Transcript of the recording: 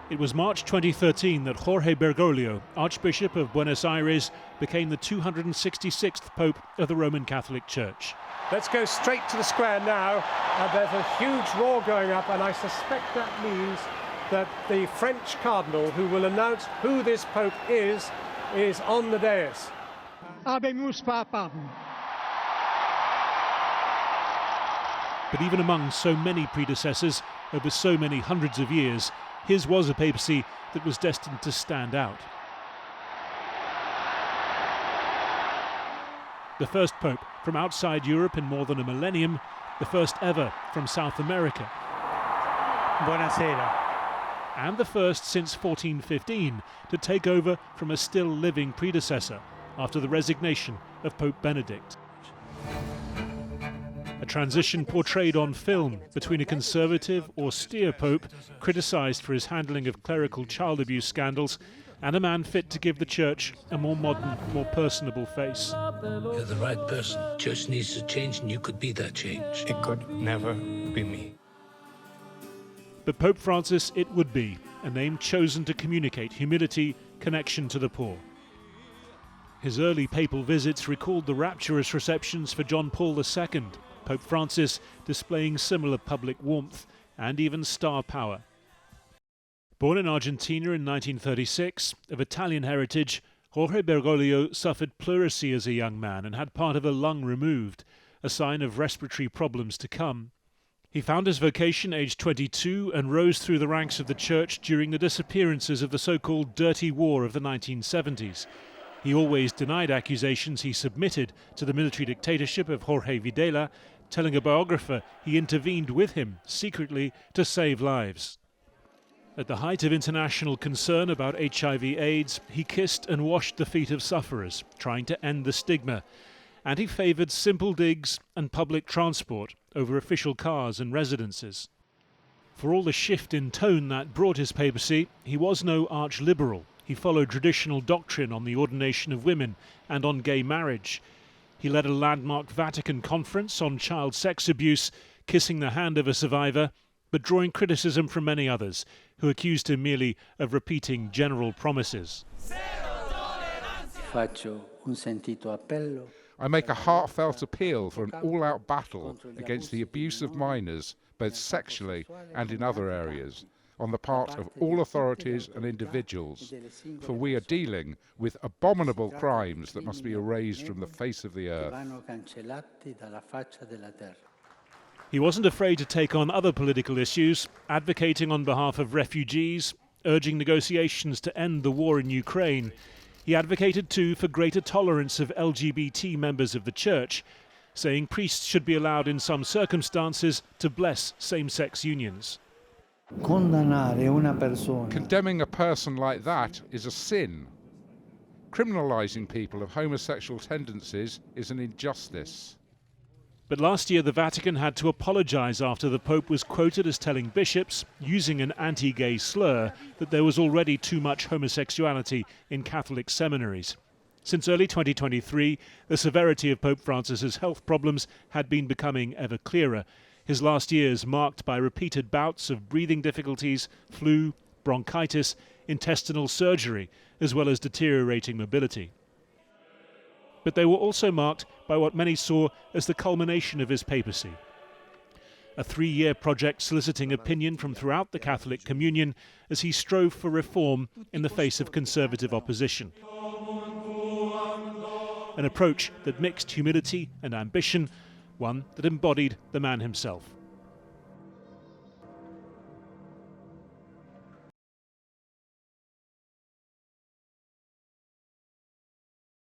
It was March 2013 that Jorge Bergoglio, Archbishop of Buenos Aires, became the 266th Pope of the Roman Catholic Church. Let's go straight to the square now. There's a huge roar going up, and I suspect that means that the French cardinal who will announce who this Pope is on the dais. Habemus Papam. But even among so many predecessors over so many hundreds of years, his was a papacy that was destined to stand out. The first pope from outside Europe in more than a millennium, the first ever from South America. Buonasera. And the first since 1415 to take over from a still living predecessor after the resignation of Pope Benedict. A transition portrayed on film between a conservative, austere pope criticised for his handling of clerical child abuse scandals and a man fit to give the church a more modern, more personable face. You're the right person. Church needs to change, and you could be that change. It could never be me. But Pope Francis it would be, a name chosen to communicate humility, connection to the poor. His early papal visits recalled the rapturous receptions for John Paul II, Pope Francis displaying similar public warmth and even star power. Born in Argentina in 1936, of Italian heritage, Jorge Bergoglio suffered pleurisy as a young man and had part of a lung removed, a sign of respiratory problems to come. He found his vocation aged 22 and rose through the ranks of the church during the disappearances of the so-called Dirty War of the 1970s. He always denied accusations he submitted to the military dictatorship of Jorge Videla, telling a biographer he intervened with him secretly to save lives. At the height of international concern about HIV/AIDS, he kissed and washed the feet of sufferers, trying to end the stigma. And he favoured simple digs and public transport over official cars and residences. For all the shift in tone that brought his papacy, he was no arch-liberal. He followed traditional doctrine on the ordination of women and on gay marriage. He led a landmark Vatican conference on child sex abuse, kissing the hand of a survivor, but drawing criticism from many others, who accused him merely of repeating general promises. I make a heartfelt appeal for an all-out battle against the abuse of minors, both sexually and in other areas, on the part of all authorities and individuals, for we are dealing with abominable crimes that must be erased from the face of the earth. He wasn't afraid to take on other political issues, advocating on behalf of refugees, urging negotiations to end the war in Ukraine. He advocated too for greater tolerance of LGBT members of the church, saying priests should be allowed in some circumstances to bless same-sex unions. Condemning a person like that is a sin. Criminalising people of homosexual tendencies is an injustice. But last year the Vatican had to apologise after the Pope was quoted as telling bishops, using an anti-gay slur, that there was already too much homosexuality in Catholic seminaries. Since early 2023, the severity of Pope Francis's health problems had been becoming ever clearer. His last years marked by repeated bouts of breathing difficulties, flu, bronchitis, intestinal surgery, as well as deteriorating mobility. But they were also marked by what many saw as the culmination of his papacy. A 3-year project soliciting opinion from throughout the Catholic communion as he strove for reform in the face of conservative opposition. An approach that mixed humility and ambition, one that embodied the man himself.